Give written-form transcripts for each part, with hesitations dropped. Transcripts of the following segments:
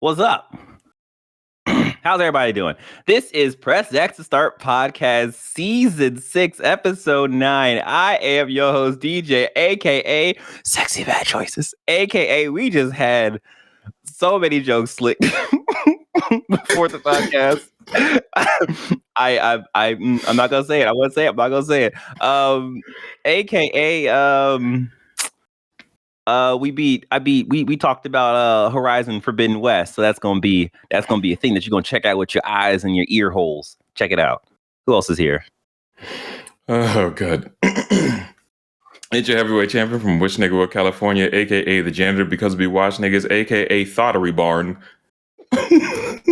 What's up? How's everybody doing? This is Press X to Start Podcast Season 6, Episode 9. I am your host, DJ, a.k.a. Sexy Bad Choices, a.k.a. we just had so many jokes slick before the podcast. I'm not gonna say it. I want to say it. I'm not gonna say it. AKA we talked about Horizon Forbidden West, so that's gonna be a thing that you're gonna check out with your eyes and your ear holes. Check it out. Who else is here? Oh, good. It's your heavyweight champion from Witch Nigga, California, aka the janitor because we watch niggas, aka Thottery Barn. It's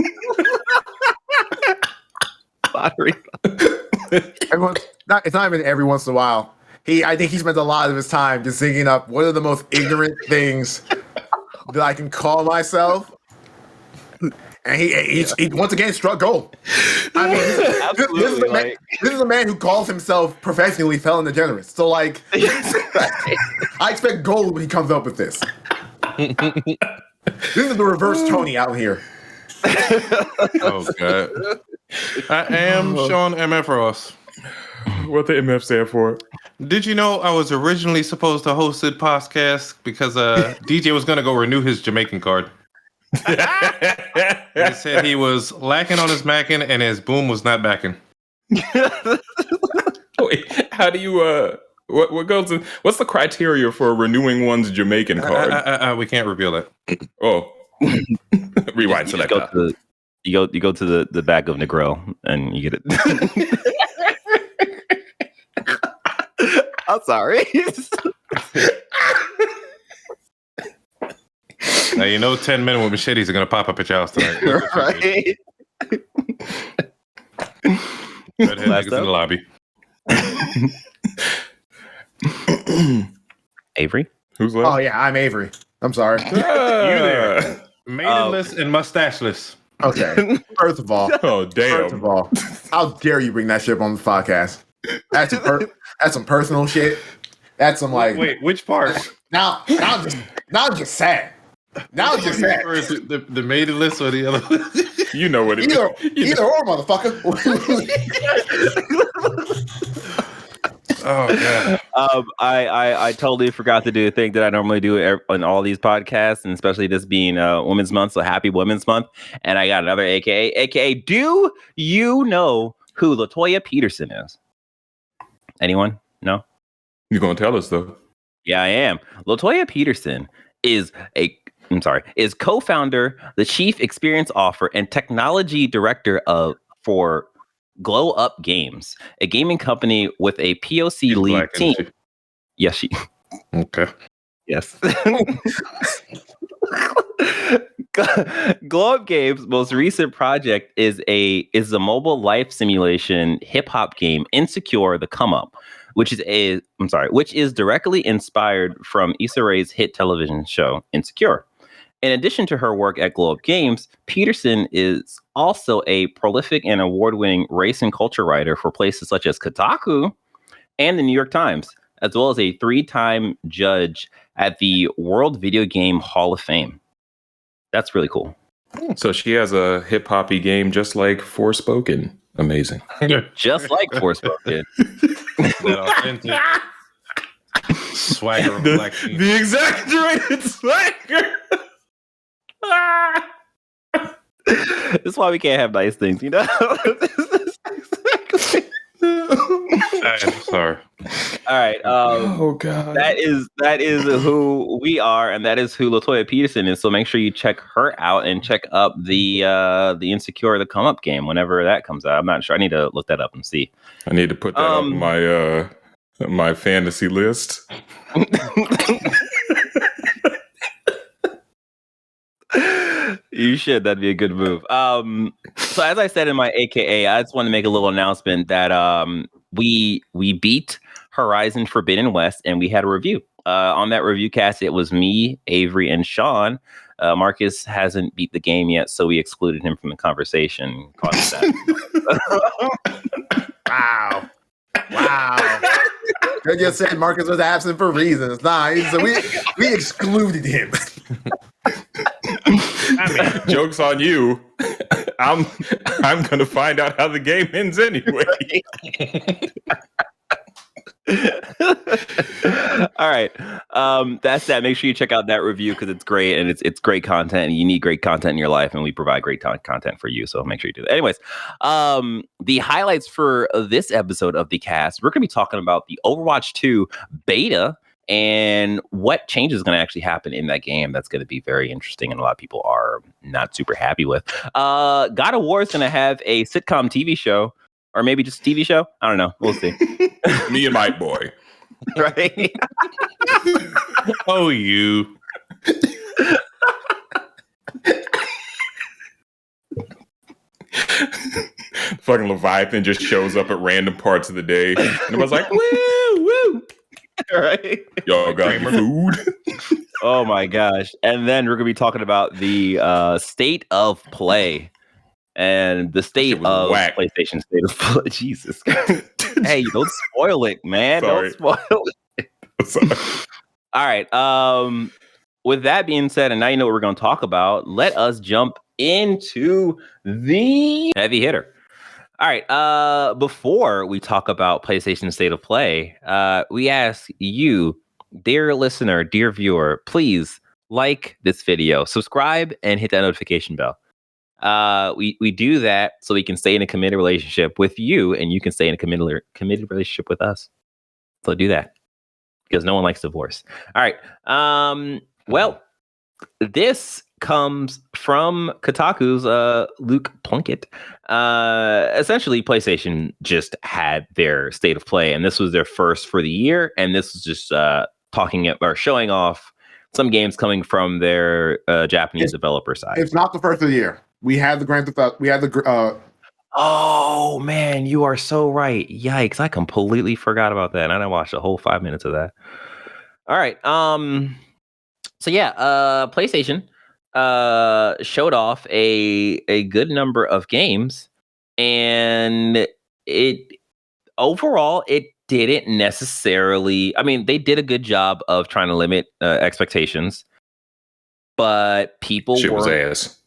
not even every once in a while. I think he spends a lot of his time just thinking up what are the most ignorant things that I can call myself. And he once again struck gold. I mean, this is a man who calls himself professionally felon degenerate. So, like, I expect gold when he comes up with this. This is the reverse Tony out here. Oh, God. I am Sean MF Ross. What the MF stand for? Did you know I was originally supposed to host this podcast because DJ was going to go renew his Jamaican card? He said he was lacking on his macking and his boom was not backing. Wait, how do you what goes in, what's the criteria for renewing one's Jamaican card? We can't reveal it. Oh. Rewind select. You go to the back of Negril and you get it. I'm sorry. Now you know 10 men with machetes are gonna pop up at your house tonight. Right. Redhead niggas in the lobby. Avery? Who's left? Oh yeah, I'm Avery. I'm sorry. You there. Maidenless and mustacheless. Okay. First of all, Oh damn. How dare you bring that shit up on the podcast? That's some personal shit. That's some like. Wait, which part? Now I'm just sad. Now it's just sad. The maidenless or the other one? You know what it is. Either or, motherfucker. Oh god. I totally forgot to do a thing that I normally do on all these podcasts, and especially this being Women's Month, so happy Women's Month. And I got another AKA. Do you know who Latoya Peterson is? Anyone? No? You're gonna tell us though. Yeah, I am. Latoya Peterson is co-founder, the chief experience officer, and technology director for Glow Up Games, a gaming company with a POC lead team. Yes, she. Okay. Yes. Glow Up Games' most recent project is a mobile life simulation hip hop game, Insecure: The Come Up, which is directly inspired from Issa Rae's hit television show Insecure. In addition to her work at Glow Up Games, Peterson is also a prolific and award-winning race and culture writer for places such as Kotaku and the New York Times, as well as a 3-time judge at the World Video Game Hall of Fame. That's really cool. So she has a hip hoppy game just like Forspoken. Amazing. Just like Forspoken. That authentic swagger of black team. The exaggerated swagger. That's why we can't have nice things, you know? I'm sorry. All right. Oh god. That is who we are, and that is who Latoya Peterson is. So make sure you check her out and check up the Insecure: The Come Up game whenever that comes out. I'm not sure. I need to look that up and see. I need to put that on my fantasy list. You should. That'd be a good move. So as I said in my AKA, I just want to make a little announcement that we beat Horizon Forbidden West, and we had a review. On that review cast, it was me, Avery, and Sean. Marcus hasn't beat the game yet, so we excluded him from the conversation. Wow. They just said Marcus was absent for reasons. Nah, so we excluded him. I mean, Joke's on you. I'm gonna find out how the game ends anyway. All right. That's that. Make sure you check out that review because it's great and it's great content. And you need great content in your life, and we provide great content for you. So make sure you do that. Anyways, the highlights for this episode of the cast, we're gonna be talking about the Overwatch 2 beta and what change is going to actually happen in that game. That's going to be very interesting, and a lot of people are not super happy with. God of War is going to have a sitcom TV show, or maybe just a TV show. I don't know. We'll see. Me and Mike Boy. Right? Oh, you. Fucking Leviathan just shows up at random parts of the day. And I was like, woo, woo. Right? Y'all got any food? Oh my gosh. And then we're going to be talking about the state of play and the state of whack. PlayStation state of play. Jesus. Hey, don't spoil it, man. Sorry. Don't spoil it. All right. With that being said, and now you know what we're going to talk about, let us jump into the heavy hitter. All right. Before we talk about PlayStation State of Play, we ask you, dear listener, dear viewer, please like this video, subscribe, and hit that notification bell. We do that so we can stay in a committed relationship with you, and you can stay in a committed relationship with us. So do that because no one likes divorce. All right. Well, this comes from Kotaku's Luke Plunkett. Essentially, PlayStation just had their state of play, and this was their first for the year. And this was just showing off some games coming from their Japanese developer side. It's not the first of the year. We had the Grand Theft Auto. We had the. Oh man, you are so right. Yikes! I completely forgot about that, and I watched a whole 5 minutes of that. All right. So yeah, PlayStation showed off a good number of games, and overall it didn't necessarily. I mean, they did a good job of trying to limit expectations, but people was ass.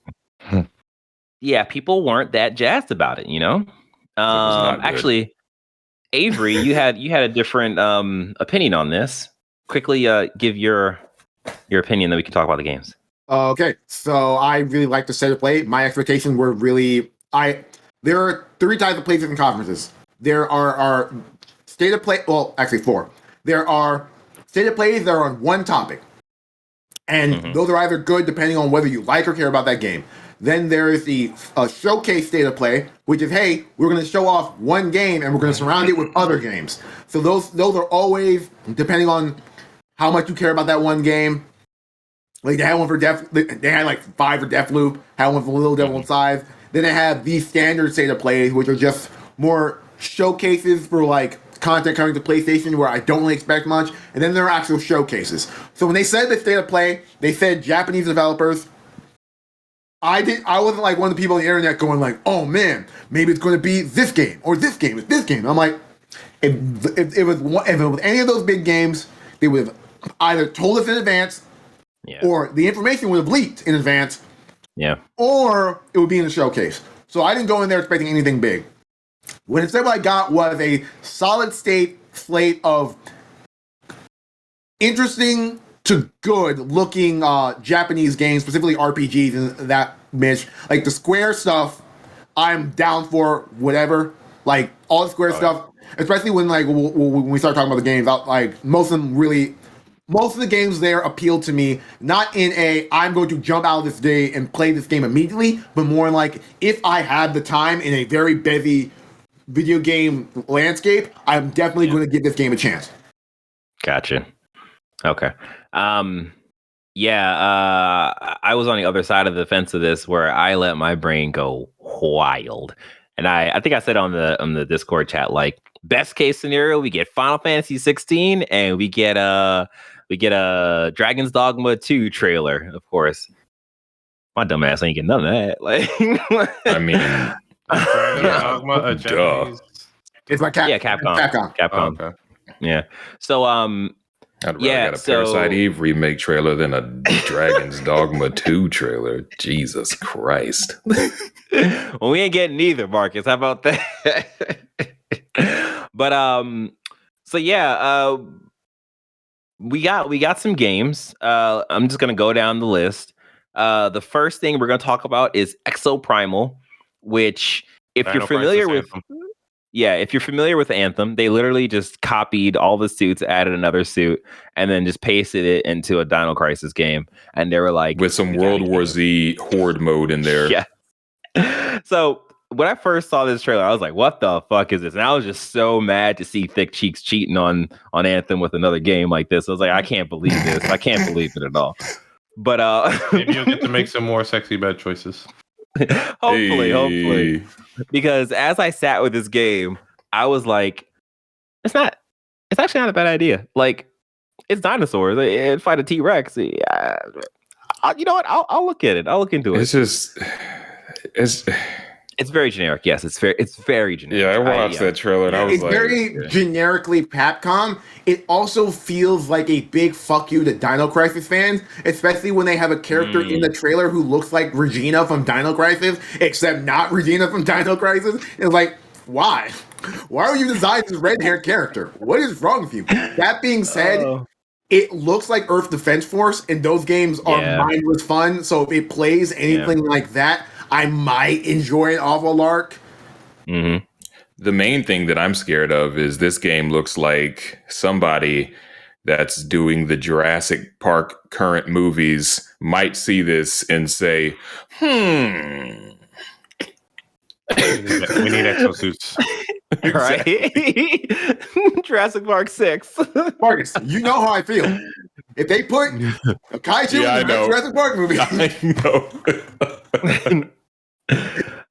Yeah, people weren't that jazzed about it. You know, actually, Avery, you had a different opinion on this. Quickly, give your opinion, then we can talk about the games. Okay, so I really like the state of play. My expectations were really there are 3 types of PlayStation conferences. There are state of play. Well, actually 4. There are state of plays that are on one topic, and those are either good depending on whether you like or care about that game. Then there is the showcase state of play, which is, hey, we're going to show off one game and we're going to surround it with other games. So those are always depending on how much you care about that one game. Like they had one for they had like 5 for Deathloop, had one for Little Devil Inside. Then they have these standard state of plays, which are just more showcases for like content coming to PlayStation where I don't really expect much. And then there are actual showcases. So when they said the state of play, they said Japanese developers. I wasn't like one of the people on the internet going like, oh man, maybe it's going to be this game or this game, it's this game. I'm like, if it was any of those big games, they would have either told us in advance, or the information would have leaked in advance, or it would be in the showcase. So I didn't go in there expecting anything big. When instead what I got was a solid state slate of interesting to good looking Japanese games, specifically RPGs and that niche. Like the Square stuff, I'm down for whatever. Like all the Square stuff, especially when like when we start talking about the games, like most of the games there appeal to me, not in a I'm going to jump out of this day and play this game immediately, but more in like if I had the time in a very busy video game landscape, I'm definitely going to give this game a chance. Gotcha. Okay. I was on the other side of the fence of this where I let my brain go wild. And I think I said on the Discord chat, like best case scenario, we get Final Fantasy 16 and we get a Dragon's Dogma 2 trailer, of course. My dumb ass ain't getting none of that. Like I mean Dogma, a Japanese. It's like Capcom. Capcom. Oh, okay. Yeah. So I'd rather got a Parasite Eve remake trailer than a Dragon's Dogma 2 trailer. Jesus Christ. Well, we ain't getting either, Marcus. How about that? But so yeah, we got some games. I'm just gonna go down the list. The first thing we're gonna talk about is Exoprimal, which if you're familiar with if you're familiar with Anthem, they literally just copied all the suits, added another suit, and then just pasted it into a Dino Crisis game. And they were like, with some World War Z horde mode in there. Yeah. So when I first saw this trailer, I was like, what the fuck is this? And I was just so mad to see Thick Cheeks cheating on Anthem with another game like this. I was like, I can't believe this. I can't believe it at all. But maybe you'll get to make some more sexy bed choices. Hopefully. Because as I sat with this game, I was like, it's actually not a bad idea. Like, it's dinosaurs. It fight a T-Rex. Yeah. You know what? I'll look at it. I'll look into it. It's very generic. Yes, it's very generic. Yeah, I watched that trailer and I was it's very generically Capcom. It also feels like a big fuck you to Dino Crisis fans, especially when they have a character in the trailer who looks like Regina from Dino Crisis, except not Regina from Dino Crisis. It's like, why? Why are you designing this red-haired character? What is wrong with you? That being said, it looks like Earth Defense Force, and those games are mindless fun. So if it plays anything like that, I might enjoy it off a lark. Mm-hmm. The main thing that I'm scared of is this game looks like somebody that's doing the Jurassic Park current movies might see this and say, we need exosuits. Right? Jurassic Park 6. Marcus, you know how I feel. If they put a kaiju in the Jurassic Park movie. I know.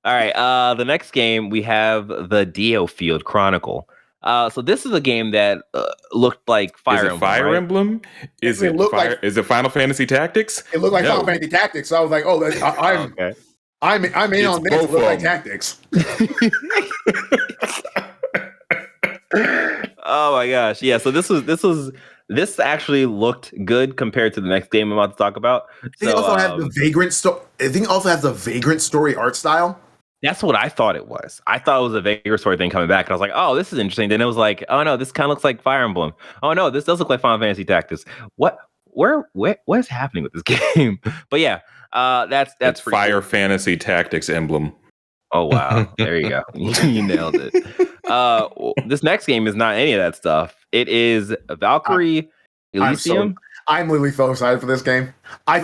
All right. The next game we have the Diofield Chronicle. So this is a game that looked like Fire Emblem. Fire Emblem? Is it Final Fantasy Tactics? It looked like Final Fantasy Tactics. So I was like, I'm in on this. It looked like Tactics. Oh my gosh. Yeah, so this actually looked good compared to the next game I'm about to talk about. I think it also has the Vagrant Vagrant story art style. That's what I thought it was. I thought it was a Vagrant story thing coming back. And I was like, oh, this is interesting. Then it was like, oh no, this kind of looks like Fire Emblem. Oh no, this does look like Final Fantasy Tactics. What is happening with this game? But yeah, that's Fire Fantasy Tactics emblem. Oh wow, there you go. You nailed it. This next game is not any of that stuff. It is Valkyrie Elysium. I'm literally so excited for this game. I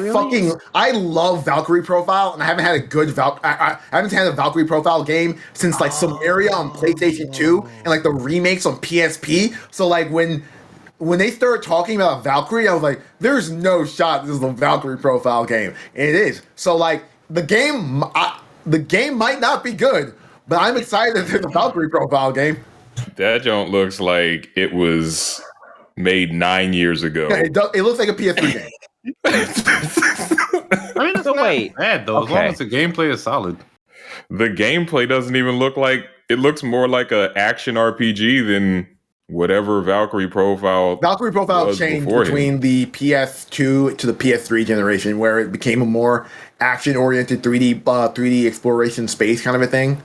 love Valkyrie Profile, and I haven't had a good I haven't had a Valkyrie Profile game since like Samaria on PlayStation 2 and like the remakes on PSP. So like when they started talking about Valkyrie, I was like, there's no shot this is a Valkyrie Profile game. And it is. So like the game might not be good, but I'm excited that there's a Valkyrie Profile game. That joint looks like it was made 9 years ago. Yeah, it looks like a PS3 game. I mean, it's not bad though, as long as the gameplay is solid. The gameplay doesn't even look like it. Looks more like an action RPG than whatever Valkyrie Profile. Valkyrie Profile changed between the PS2 to the PS3 generation, where it became a more action-oriented 3D exploration space kind of a thing.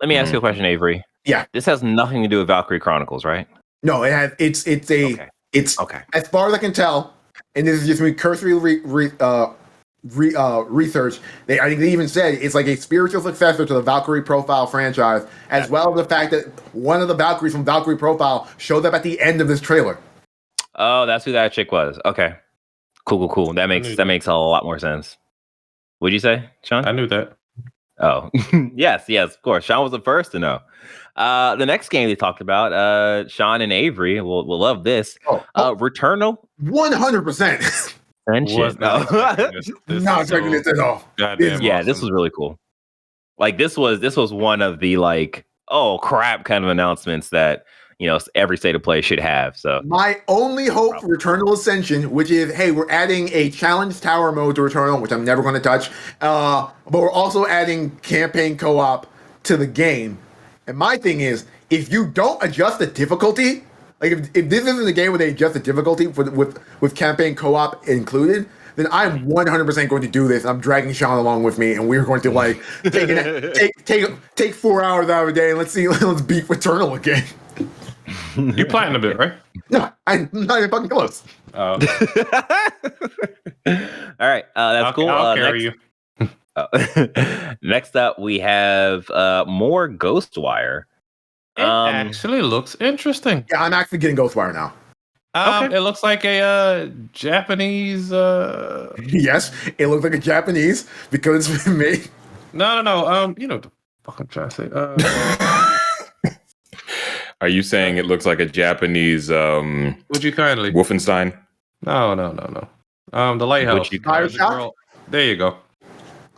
Let me ask you a question, Avery. Yeah, this has nothing to do with Valkyrie Chronicles, right? No, it has. It's as far as I can tell, and this is just me cursory research. I think they even said it's like a spiritual successor to the Valkyrie Profile franchise, as well as the fact that one of the Valkyries from Valkyrie Profile showed up at the end of this trailer. Oh, that's who that chick was. Okay, cool. That makes a lot more sense. What'd you say, Sean? I knew that. Oh, yes, of course. Sean was the first to know. The next game they talked about, Sean and Avery will love this. Returnal. 100%. Friendship. Not expecting this at all. Yeah, this was really cool. Like this was one of the like, oh crap kind of announcements that every state of play should have. So my only hope for Returnal Ascension, which is, hey, we're adding a challenge tower mode to Returnal, which I'm never going to touch. But we're also adding campaign co-op to the game. And my thing is, if you don't adjust the difficulty, Like if this isn't a game where they adjust the difficulty with campaign co-op included, then I'm 100% going to do this. I'm dragging Sean along with me, and we're going to like take 4 hours out of a day and let's beat Returnal again. You platinum it, right? No, I'm not even fucking close. Oh. All right, that's cool. I'll carry you. Next up, we have more Ghostwire. It actually looks interesting. Yeah, I'm actually getting Ghostwire now. It looks like a Japanese. Yes, it looks like a Japanese because it's been made. No. You know what the fuck I'm trying to say. Are you saying it looks like a Japanese Would you kindly? Wolfenstein? No. The Lighthouse. BioShock? There you go.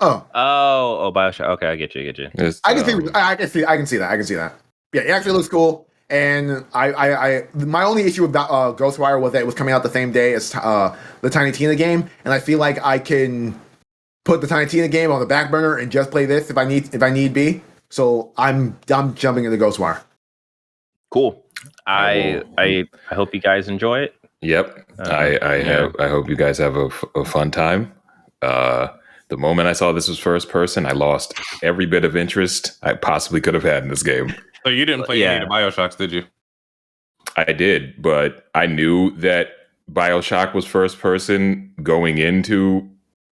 Oh, BioShock. Okay, I get you. It's, I can see that. Yeah, it actually looks cool. And my only issue with Ghostwire was that it was coming out the same day as the Tiny Tina game, and I feel like I can put the Tiny Tina game on the back burner and just play this if I need be. So I'm jumping into Ghostwire. Cool. I hope you guys enjoy it. Yep. I hope you guys have a fun time. The moment I saw this was first person, I lost every bit of interest I possibly could have had in this game. So you didn't play any of the BioShocks, did you? I did, but I knew that BioShock was first person going into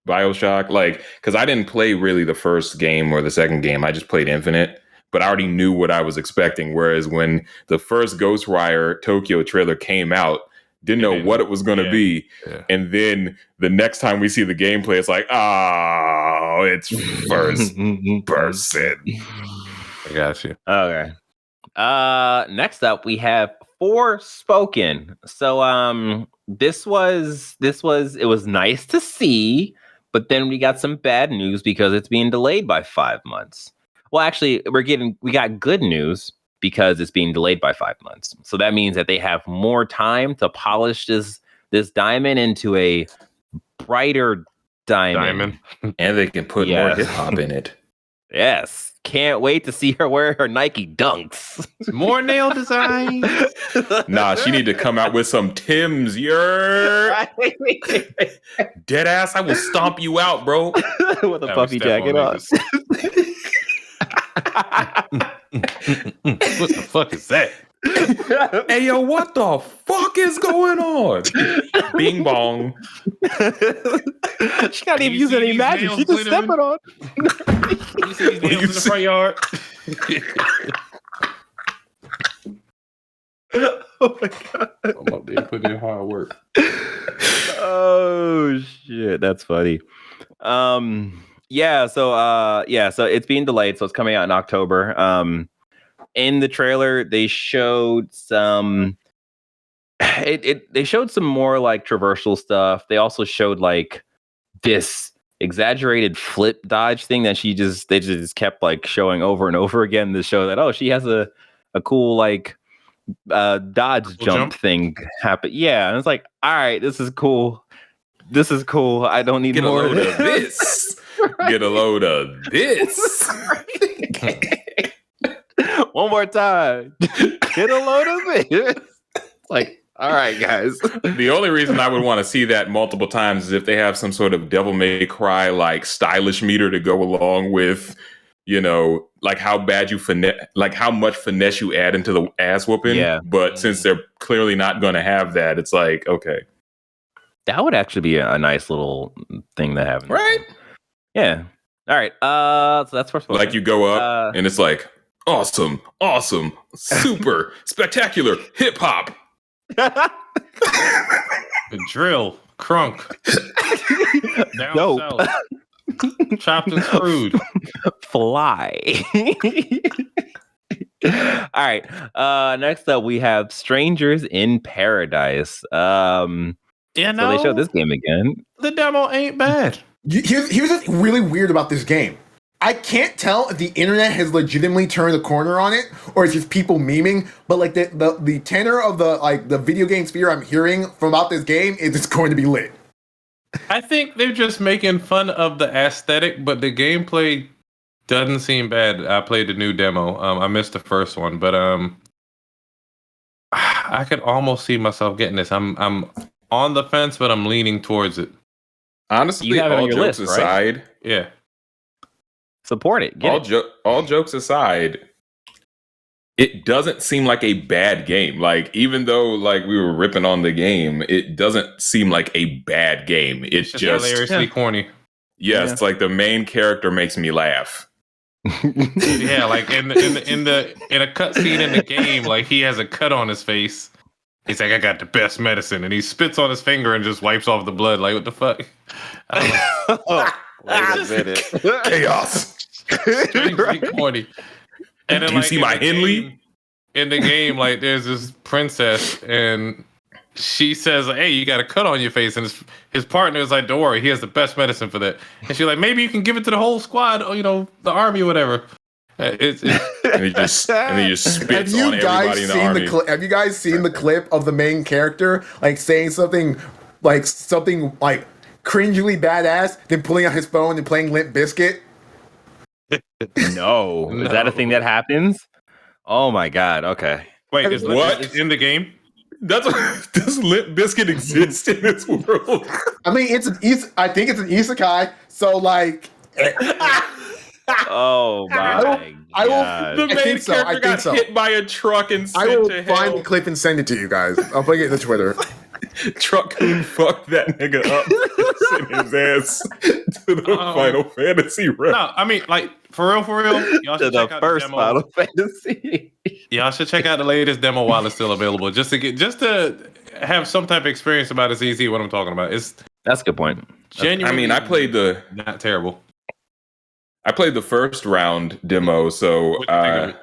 BioShock, because I didn't play really the first game or the second game. I just played Infinite, but I already knew what I was expecting. Whereas when the first Ghostwire Tokyo trailer came out, didn't know what it was going to be. Yeah. And then the next time we see the gameplay, it's like, oh, it's first person. I got you. Okay. Next up we have Forspoken. So this was nice to see, but then we got some bad news because it's being delayed by 5 months. Well, actually, we got good news because it's being delayed by 5 months. So that means that they have more time to polish this diamond into a brighter diamond. And they can put more hip hop in it. Yes. Can't wait to see her wear her Nike Dunks. More nail design. Nah, she need to come out with some Timbs. Dead ass, I will stomp you out, bro. With a puffy jacket on. What the fuck is that? Hey, yo, what the fuck is going on? Bing bong. She can't even use any magic. She just stepping on. You see these nails in the front yard? Oh my god. I'm up there putting in hard work. Oh shit, that's funny. So it's being delayed, so it's coming out in October. In the trailer, they showed some. They showed some more like traversal stuff. They also showed like this exaggerated flip dodge thing that they just kept like showing over and over again to show that she has a cool like dodge jump thing happen. Yeah, and it's like, all right, this is cool. I don't need more of this. Right. Get a load of this. One more time. Get a load of it. Like, all right, guys. The only reason I would want to see that multiple times is if they have some sort of Devil May Cry like stylish meter to go along with, like how bad you how much finesse you add into the ass whooping. Yeah. But since they're clearly not going to have that, it's like, okay. That would actually be a nice little thing to have. Right? Yeah. All right. So that's first. Like you go up and it's like, awesome, super, spectacular, hip hop. Drill, crunk, down south, chopped and screwed, fly. All right. Next up, we have Strangers in Paradise. So they showed this game again. The demo ain't bad. Here's what's really weird about this game. I can't tell if the internet has legitimately turned the corner on it or it's just people memeing, but like the tenor of the video game sphere I'm hearing from about this game is it's going to be lit. I think they're just making fun of the aesthetic, but the gameplay doesn't seem bad. I played the new demo. I missed the first one, but I could almost see myself getting this. I'm on the fence, but I'm leaning towards it. Honestly, You have it on all your jokes list, right? aside, Yeah. Support it. Get it. all jokes aside, it doesn't seem like a bad game. Like, even though like we were ripping on the game, it doesn't seem like a bad game. It's Just just hilariously corny. yes, like the main character makes me laugh. Yeah, like in a cutscene in the game, like he has a cut on his face. He's like, I got the best medicine, and he spits on his finger and just wipes off the blood. Like, what the fuck? Wait a minute. Chaos. Strangely corny. And then, Do you see my Henley? In the game, like there's this princess, and she says, "Hey, you got a cut on your face," and his partner is like, "Don't worry, he has the best medicine for that." And she's like, "Maybe you can give it to the whole squad, or the army, or whatever." And he just spits on everybody in the army. Have you guys seen the clip of the main character like saying something like cringily badass, then pulling out his phone and playing Limp Bizkit? No. Is that a thing that happens? Oh my god. Okay. Wait, is What? it's in the game? Does Limp Bizkit exist in this world? I mean, I think it's an isekai. So like, Oh my god. The main character got hit by a truck and I sent will to find hell. the clip and send it to you guys. I'll put it in the Twitter. Truck-kun fucked that nigga up and sent his ass to the Final Fantasy realm. No, I mean, like for real, y'all To should the check out first the demo. Final Fantasy. Y'all should check out the latest demo while it's still available, just to have some type of experience about it. So you see what I'm talking about. It's That's a good point. genuinely. I played the not terrible. first round demo, so What'd you think of it?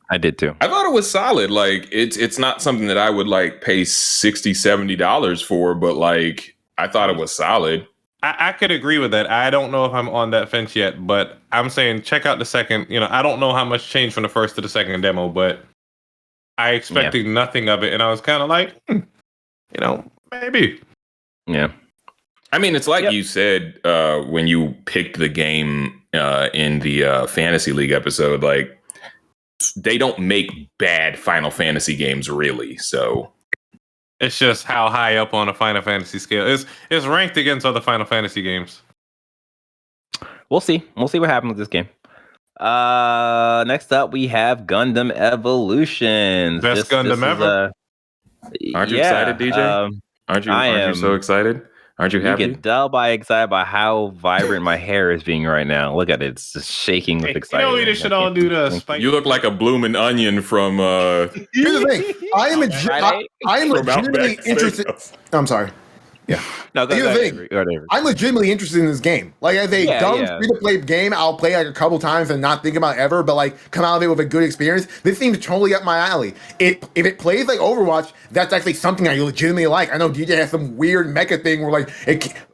I did too. I thought it was solid. Like it's not something that I would like pay $60-$70 for, but like I thought it was solid. I could agree with that. I don't know if I'm on that fence yet, but I'm saying check out the second. I don't know how much changed from the first to the second demo, but I expected nothing of it, and I was kind of like, maybe. Yeah. I mean, it's like you said when you picked the game in the Fantasy League episode, like they don't make bad Final Fantasy games, really. So It's just how high up on a Final Fantasy scale. It's ranked against other Final Fantasy games. We'll see. We'll see what happens with this game. Next up, we have Gundam Evolutions. Best Gundam ever. aren't you excited, DJ? Aren't you so excited? Aren't you happy? You can tell excited by how vibrant my hair is being right now. Look at it. It's just shaking with excitement. We should all do the spike. You look like a blooming onion from Here's the thing. I am legitimately interested. I'm sorry. Yeah. No, go Here's the ahead, thing. Avery. Go ahead, Avery. I'm legitimately interested in this game. Like, as a dumb free-to-play game, I'll play like a couple times and not think about it ever, but like come out of it with a good experience. This seems totally up my alley. If it plays like Overwatch, that's actually something I legitimately like. I know DJ has some weird mecha thing where like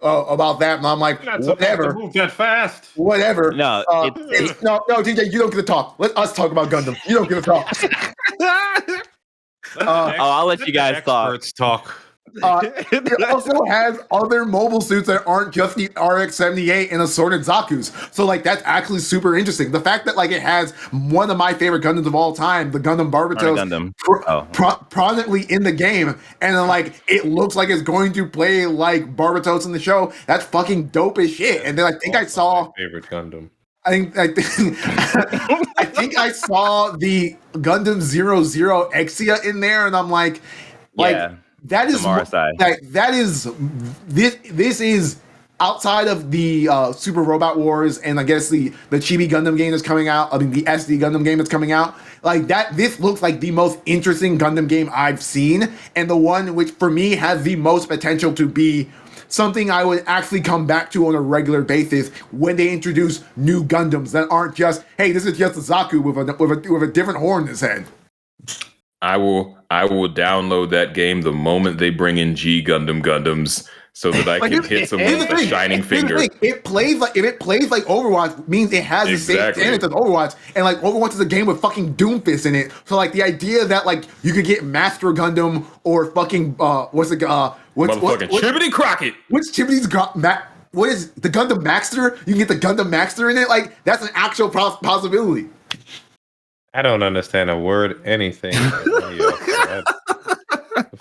about that, and I'm like, whatever. Move that fast. Whatever. No, no, DJ, you don't get to talk. Let us talk about Gundam. You don't get to talk. I'll let you guys talk. It also has other mobile suits that aren't just the RX-78 and assorted Zaku's. So like that's actually super interesting. The fact that like it has one of my favorite Gundams of all time, the Gundam Barbatos, prominently in the game, and then like it looks like it's going to play like Barbatos in the show. That's fucking dope as shit. And then I think I saw my favorite Gundam. I think I saw the Gundam 00 Exia in there, and I'm like. That is this is outside of the Super Robot Wars and I guess the Chibi Gundam game that's coming out. I mean the SD Gundam game that's coming out. Like that, this looks like the most interesting Gundam game I've seen, and the one which for me has the most potential to be something I would actually come back to on a regular basis when they introduce new Gundams that aren't just, hey, this is just a Zaku with a different horn in his head. I will download that game the moment they bring in G Gundams so that I can hit someone with a shining finger. It plays like if it plays like Overwatch means it has the same standards as Overwatch, and like Overwatch is a game with fucking Doomfist in it. So like the idea that like you could get Master Gundam or fucking Chibity Crockett. What's Chibity's what is the Gundam Maxter? You can get the Gundam Maxter in it. Like that's an actual possibility. I don't understand a word, anything.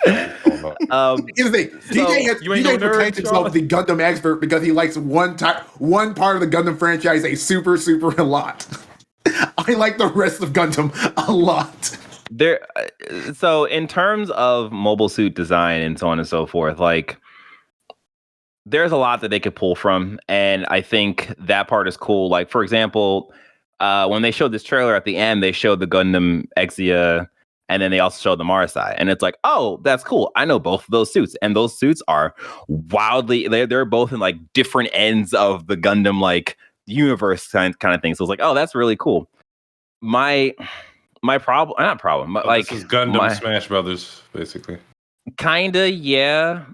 Here's the thing. DJ proclaims himself the Gundam expert because he likes one part of the Gundam franchise a super a lot. I like the rest of Gundam a lot. So in terms of mobile suit design and so on and so forth, like there's a lot that they could pull from, and I think that part is cool. Like, for example, when they showed this trailer at the end, they showed the Gundam Exia, and then they also showed the Marseille, and it's like, oh, that's cool. I know both of those suits, and those suits are wildly. They're both in like different ends of the Gundam like universe kind of thing. So it's like, oh, that's really cool. My problem, not problem, but like this is Gundam Smash Brothers, basically. Kinda, yeah.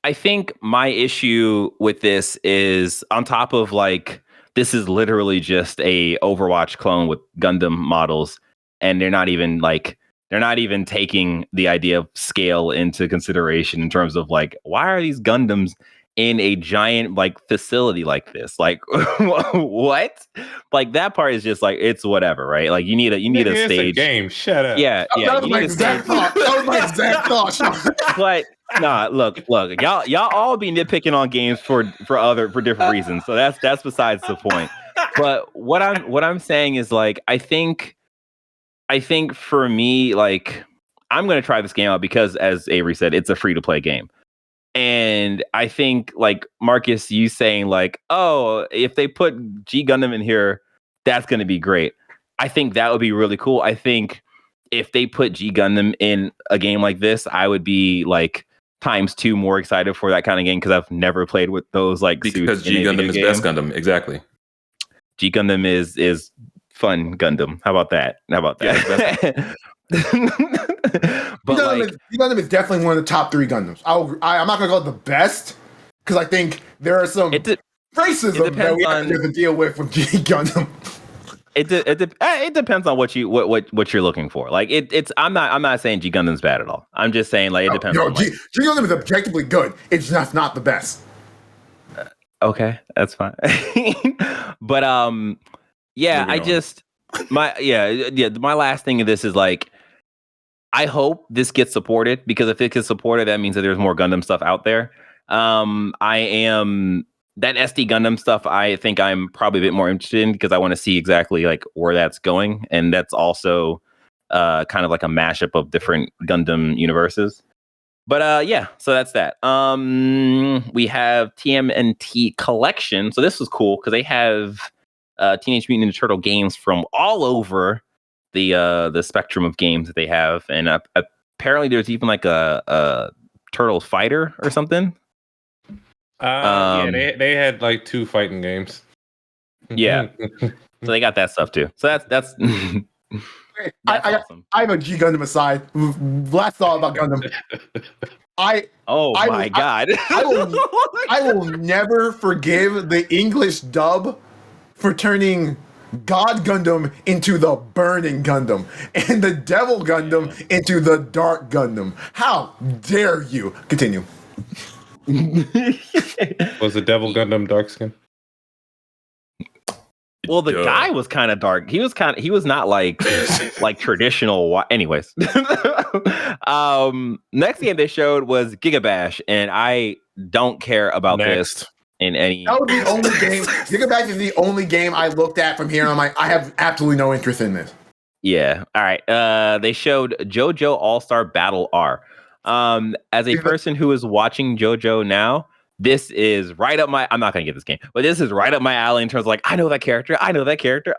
I think my issue with this is on top of like this is literally just a Overwatch clone with Gundam models, and they're not even taking the idea of scale into consideration in terms of like, why are these Gundams in a giant like facility like this? Like what? Like that part is just like, it's whatever, right? Like you need a stage. A game. Shut up. Yeah. That was my exact thought. But nah, look, y'all all be nitpicking on games for different reasons. So that's besides the point. But what I'm saying is like, I think for me, like I'm gonna try this game out because, as Avery said, it's a free to play game. And I think, like, Marcus, you saying, like, oh, if they put G Gundam in here, that's going to be great. I think that would be really cool. I think if they put G Gundam in a game like this, I would be, like, ×2 more excited for that kind of game because I've never played with those, like, because G Gundam is best Gundam. Exactly. G Gundam is fun Gundam. How about that? Yeah, But Gundam is definitely one of the top 3 Gundams. I'm not gonna call it the best because I think there are some racism that we have to deal with G Gundam. It depends on what you're looking for. Like I'm not saying G Gundam's bad at all. I'm just saying like it depends. G Gundam is objectively good. It's just not the best. Okay, that's fine. But yeah, my last thing of this is like, I hope this gets supported, because if it gets supported, that means that there's more Gundam stuff out there. That SD Gundam stuff, I think I'm probably a bit more interested in because I want to see exactly like where that's going. And that's also kind of like a mashup of different Gundam universes. But yeah, so that's that. We have TMNT Collection. So this was cool because they have Teenage Mutant Ninja Turtle games from all over the spectrum of games that they have, and apparently there's even like a Turtles fighter or something. Yeah, they had like 2 fighting games. Yeah, so they got that stuff too. So that's awesome. I have a G Gundam aside. Last thought about Gundam. My God! I will never forgive the English dub for turning God Gundam into the Burning Gundam and the Devil Gundam into the Dark Gundam. How dare you? Continue. Was the Devil Gundam dark skin? Well, the guy was kind of dark. He was not like traditional. Anyways, next game they showed was Gigabash, and I don't care about this in any. That was the only game. Gigabash is the only game I looked at from here. I'm like, I have absolutely no interest in this. Yeah. All right. They showed JoJo All-Star Battle R. As a person who is watching JoJo now, this is right up my. I'm not gonna get this game, but this is right up my alley in terms of like, I know that character.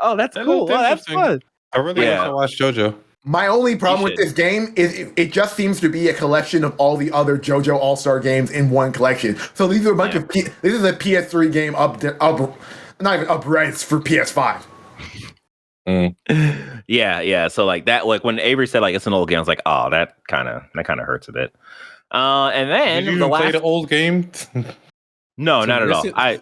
Oh, that's cool. Oh, that's fun. I really want to watch JoJo. My only problem with this game is it just seems to be a collection of all the other JoJo All-Star games in one collection. So these are a bunch of. This is a PS3 game not even upres for PS5. Yeah. So like that, like when Avery said like it's an old game, I was like, oh, that kind of hurts a bit. And then did you play the old game? No, not at all. I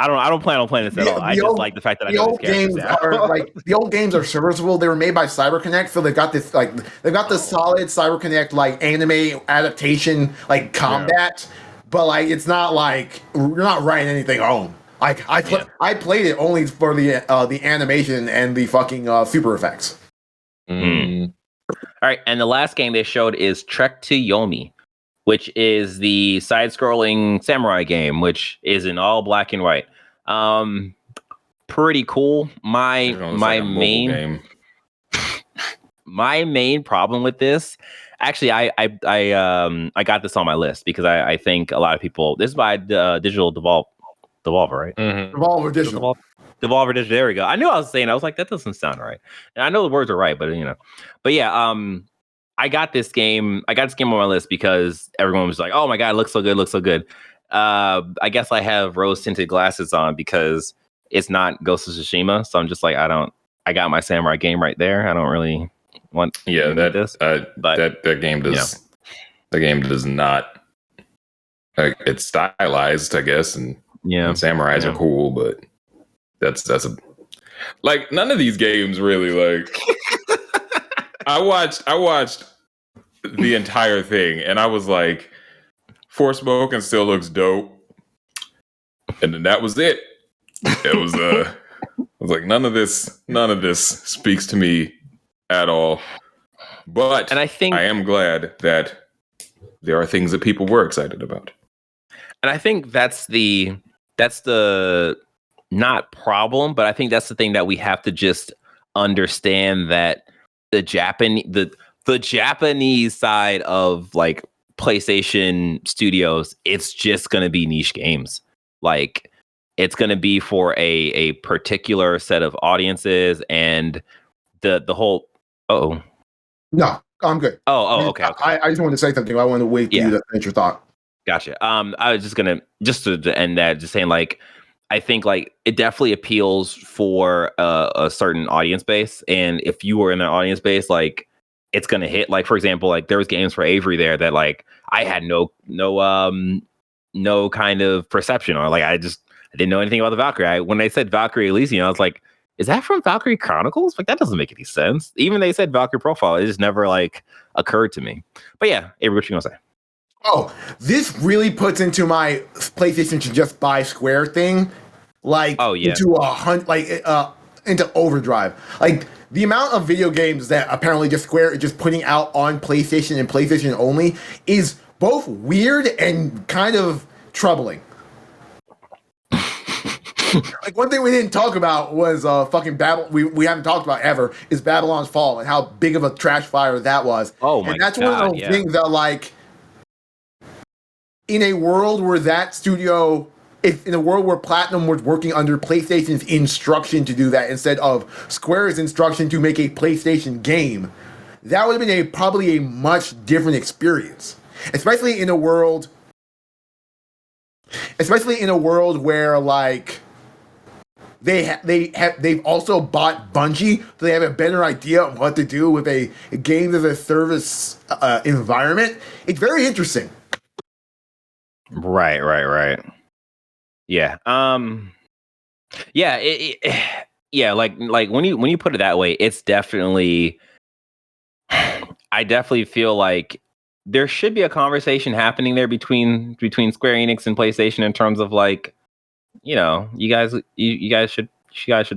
don't plan on playing this at all. I just like the fact that I know these games are like the old games are serviceable. They were made by CyberConnect, so they've got this solid CyberConnect like anime adaptation like combat, but like it's not like you're not writing anything home. Like I played it only for the animation and the fucking super effects. All All right, and the last game they showed is Trek to Yomi, which is the side-scrolling samurai game, which is in all black and white. Pretty cool. My main problem with this, actually, I got this on my list because I think a lot of people. This is by Digital Devolver, right? Mm-hmm. Devolver Digital. Devolver Digital. There we go. I knew I was saying. I was like, that doesn't sound right. And I know the words are right, but But yeah, I got this game. I got this game on my list because everyone was like, "Oh my god, it looks so good, looks so good." I guess I have rose tinted glasses on because it's not Ghost of Tsushima, so I'm just like, I got my samurai game right there. I don't really want. This, but that game does. The game does not. It's stylized, I guess, and samurais are cool, but that's a like none of these games really like. I watched the entire thing, and I was like, Forspoken still looks dope, and then that was it. It was I was like, none of this speaks to me at all. But and I think I am glad that there are things that people were excited about. And I think that's the not problem, but I think that's the thing that we have to just understand that the Japanese side of like PlayStation Studios, it's just going to be niche games. Like it's going to be for a particular set of audiences, and the whole. Oh no, I'm good. Okay. I just wanted to say something. I want to wait for you to finish your thought. Gotcha. I was just to end that, just saying like. I think like it definitely appeals for a certain audience base, and if you were in an audience base, like it's gonna hit. Like for example, like there was games for Avery there that like I had no kind of perception, or like I didn't know anything about the Valkyrie. When they said Valkyrie Elysium, I was like, is that from Valkyrie Chronicles? Like that doesn't make any sense. Even they said Valkyrie Profile, it just never like occurred to me. But yeah, Avery, what you gonna say? Oh, this really puts into my PlayStation should just buy Square thing, like into into overdrive. Like the amount of video games that apparently just Square is just putting out on PlayStation and PlayStation only is both weird and kind of troubling. Like one thing we didn't talk about was fucking we haven't talked about ever is Babylon's Fall and how big of a trash fire that was. Oh my god! And that's one of those things that like. In a world where that studio, if in a world where Platinum was working under PlayStation's instruction to do that instead of Square's instruction to make a PlayStation game, that would have been probably a much different experience. Especially in a world where like they've also bought Bungie, so they have a better idea of what to do with a game as a service environment. It's very interesting. Right. Yeah. Yeah. Like when you put it that way, it's definitely. I definitely feel like there should be a conversation happening there between Square Enix and PlayStation in terms of like, you guys should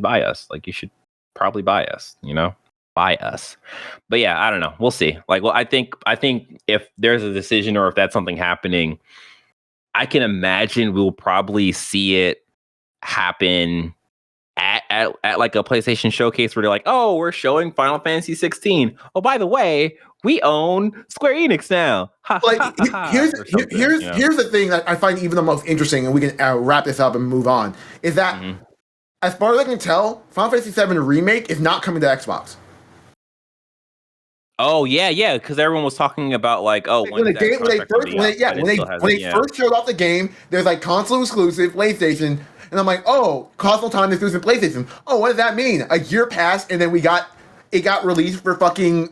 buy us. Like you should probably buy us. Buy us. But yeah, I don't know. We'll see. Like, well, I think if there's a decision or if that's something happening. I can imagine we'll probably see it happen at like a PlayStation showcase where they're like, oh, we're showing Final Fantasy 16. Oh, by the way, we own Square Enix now. Like here's the thing that I find even the most interesting, and we can wrap this up and move on, is that as far as I can tell, Final Fantasy 7 Remake is not coming to Xbox. Oh yeah, because everyone was talking about like, when they first showed off the game, there's like console exclusive PlayStation, and I'm like, oh, console time exclusive PlayStation. Oh, what does that mean? A year passed, and then it got released for fucking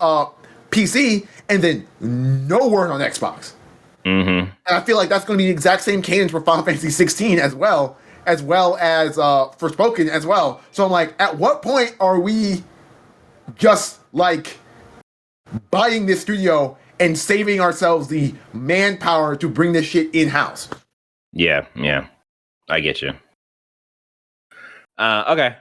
PC, and then no word on Xbox. Mm-hmm. And I feel like that's going to be the exact same cadence for Final Fantasy 16 as well as Forspoken as well. So I'm like, at what point are we just like buying this studio and saving ourselves the manpower to bring this shit in-house? Yeah, I get you. Okay.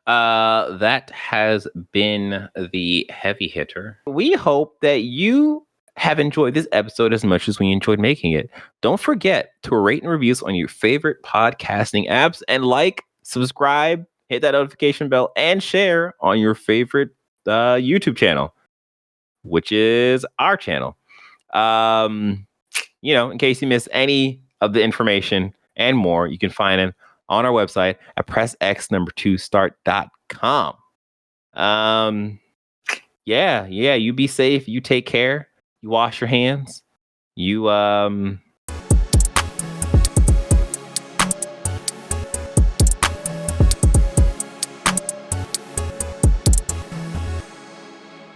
That has been the heavy hitter. We hope that you have enjoyed this episode as much as we enjoyed making it. Don't forget to rate and review us on your favorite podcasting apps and subscribe, hit that notification bell, and share on your favorite YouTube channel, which is our channel. In case you missed any of the information and more, you can find it on our website at pressx2start.com. You be safe, you take care, you wash your hands, you